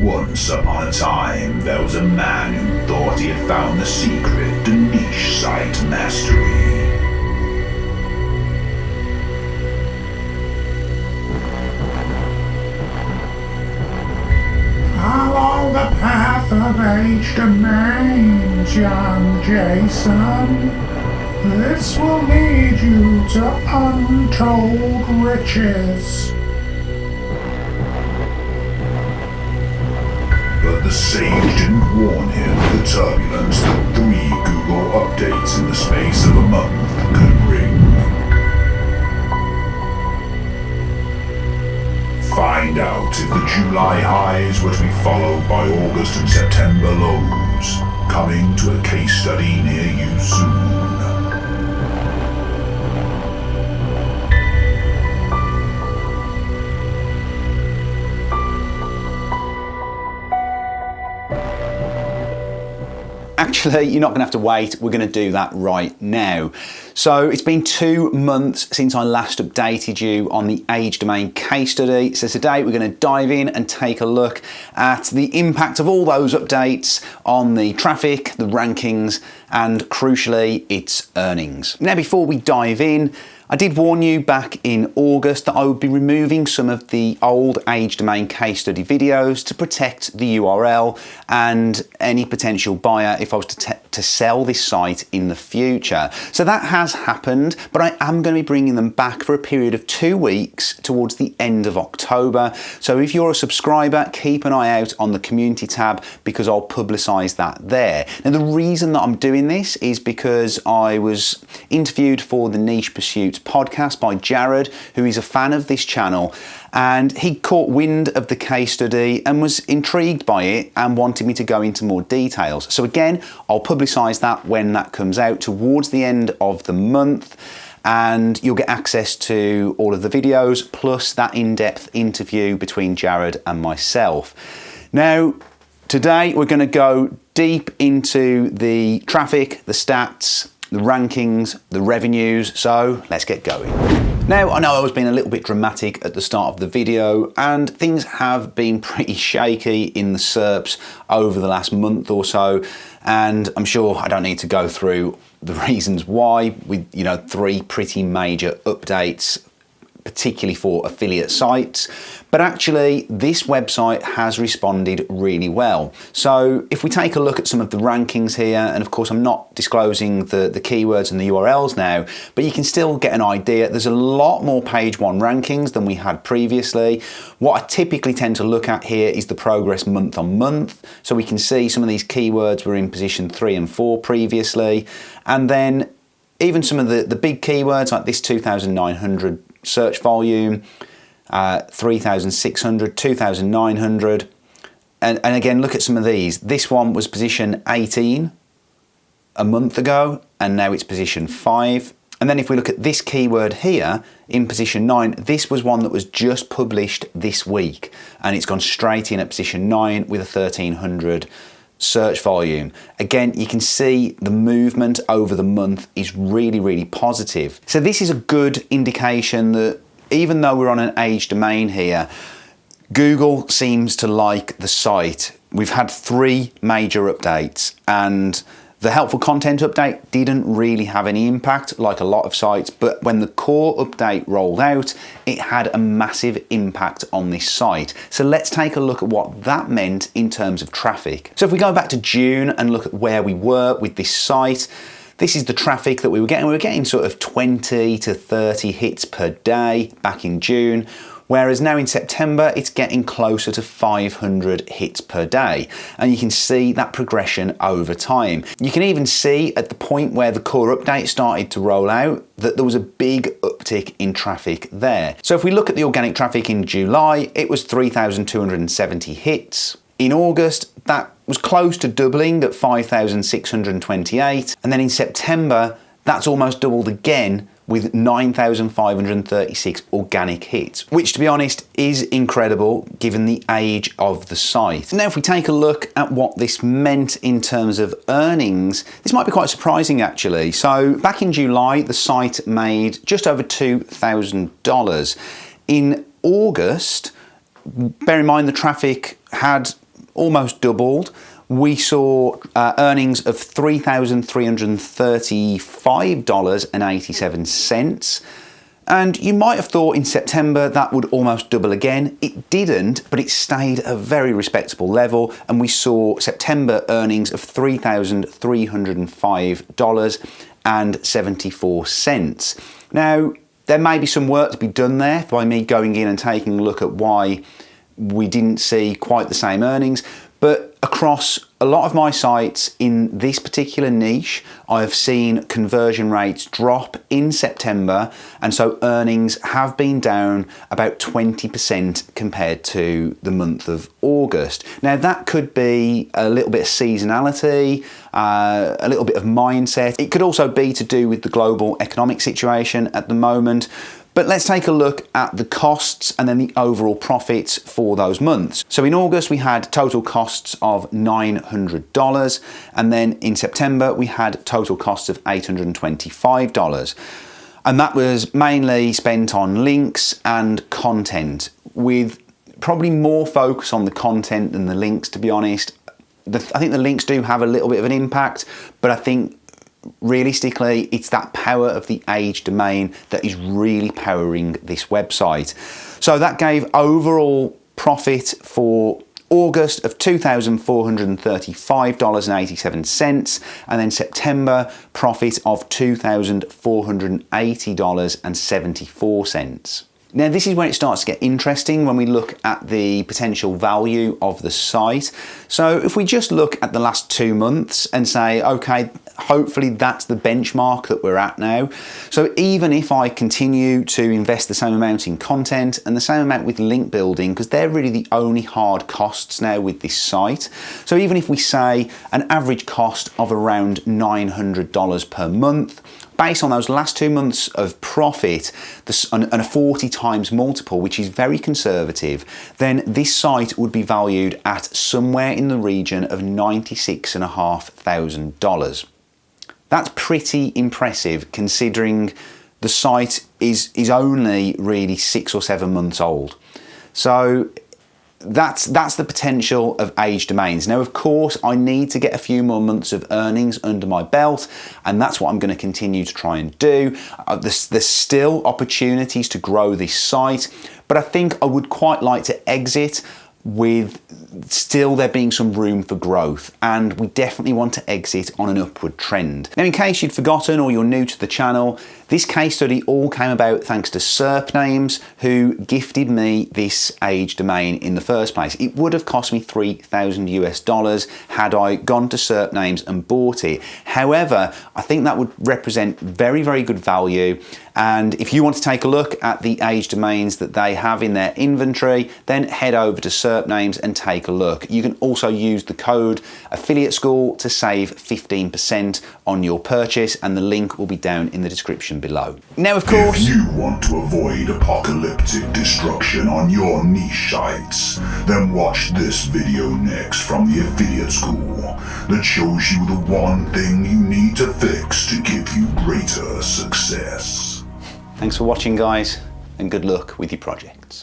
Once upon a time, there was a man who thought he had found the secret to niche site mastery. Follow the path of age domains, young Jason. This will lead you to untold riches. But the sage didn't warn him of the turbulence that 3 Google updates in the space of a month could bring. Find out if the July highs were to be followed by August and September lows, coming to a case study near you soon. Actually, you're not going to have to wait. We're going to do that right now. So it's been 2 months since I last updated you on the age domain case study. So today we're going to dive in and take a look at the impact of all those updates on the traffic, the rankings, and crucially, its earnings. Now, before we dive in, I did warn you back in August that I would be removing some of the old age domain case study videos to protect the URL and any potential buyer if I was to sell this site in the future. So that has happened, but I am going to be bringing them back for a period of 2 weeks towards the end of October. So if you're a subscriber, keep an eye out on the community tab because I'll publicize that there. Now, the reason that I'm doing this is because I was interviewed for the Niche Pursuits podcast by Jared, who is a fan of this channel, and he caught wind of the case study and was intrigued by it and wanted me to go into more details. So again, I'll publicize that when that comes out towards the end of the month, and you'll get access to all of the videos plus that in-depth interview between Jared and myself. Now, today we're going to go deep into the traffic, the stats, the rankings, the revenues, so let's get going. Now, I know I was being a little bit dramatic at the start of the video, and things have been pretty shaky in the SERPs over the last month or so, and I'm sure I don't need to go through the reasons why with 3 pretty major updates, particularly for affiliate sites. But actually, this website has responded really well. So if we take a look at some of the rankings here, and of course I'm not disclosing the keywords and the URLs now, but you can still get an idea. There's a lot more page 1 rankings than we had previously. What I typically tend to look at here is the progress month on month. So we can see some of these keywords were in position 3 and 4 previously. And then even some of the big keywords like this 2,900 search volume, 3,600, 2,900, and again, look at some of these. This one was position 18 a month ago, and now it's position 5. And then if we look at this keyword here in position 9, this was one that was just published this week, and it's gone straight in at position 9 with a 1,300 search volume. Again, you can see the movement over the month is really, really positive. So this is a good indication that even though we're on an age domain here, Google seems to like the site. We've had 3 major updates, and the helpful content update didn't really have any impact like a lot of sites, but when the core update rolled out, it had a massive impact on this site. So let's take a look at what that meant in terms of traffic. So if we go back to June and look at where we were with this site, this is the traffic that we were getting. We were getting sort of 20 to 30 hits per day back in June. Whereas now in September, it's getting closer to 500 hits per day. And you can see that progression over time. You can even see at the point where the core update started to roll out that there was a big uptick in traffic there. So if we look at the organic traffic in July, it was 3,270 hits. In August, that was close to doubling at 5,628. And then in September, that's almost doubled again with 9,536 organic hits, which to be honest is incredible given the age of the site. Now if we take a look at what this meant in terms of earnings, this might be quite surprising actually. So back in July, the site made just over $2,000. In August, bear in mind the traffic had almost doubled. We saw earnings of $3,335.87. And you might have thought in September that would almost double again. It didn't, but it stayed at a very respectable level, and we saw September earnings of $3,305.74. Now, there may be some work to be done there by me going in and taking a look at why we didn't see quite the same earnings, but across a lot of my sites in this particular niche, I have seen conversion rates drop in September, and so earnings have been down about 20% compared to the month of August. Now that could be a little bit of seasonality, a little bit of mindset. It could also be to do with the global economic situation at the moment. But let's take a look at the costs and then the overall profits for those months. So in August, we had total costs of $900. And then in September, we had total costs of $825. And that was mainly spent on links and content, with probably more focus on the content than the links, to be honest. I think the links do have a little bit of an impact, but I think realistically, it's that power of the age domain that is really powering this website. So that gave overall profit for August of $2,435.87, and then September profit of $2,480.74. Now this is where it starts to get interesting when we look at the potential value of the site. So if we just look at the last 2 months and say, okay, hopefully that's the benchmark that we're at now. So even if I continue to invest the same amount in content and the same amount with link building, because they're really the only hard costs now with this site. So even if we say an average cost of around $900 per month, based on those last 2 months of profit and a 40 times multiple, which is very conservative, then this site would be valued at somewhere in the region of $96,500. That's pretty impressive considering the site is only really 6 or 7 months old. So that's the potential of age domains. Now, of course, I need to get a few more months of earnings under my belt, and that's what I'm going to continue to try and do. There's still opportunities to grow this site, but I think I would quite like to exit with still there being some room for growth, and we definitely want to exit on an upward trend. Now, in case you'd forgotten or you're new to the channel, this case study all came about thanks to SERP Names, who gifted me this age domain in the first place. It would have cost me $3,000 US had I gone to SERP Names and bought it. However, I think that would represent very, very good value. And if you want to take a look at the age domains that they have in their inventory, then head over to SERP Names and take a look. You can also use the code Affiliate School to save 15% on your purchase, and the link will be down in the description below. Now, of course, if you want to avoid apocalyptic destruction on your niche sites, then watch this video next from the Affiliate School that shows you the one thing you need to fix to give you greater success. Thanks for watching, guys, and good luck with your projects.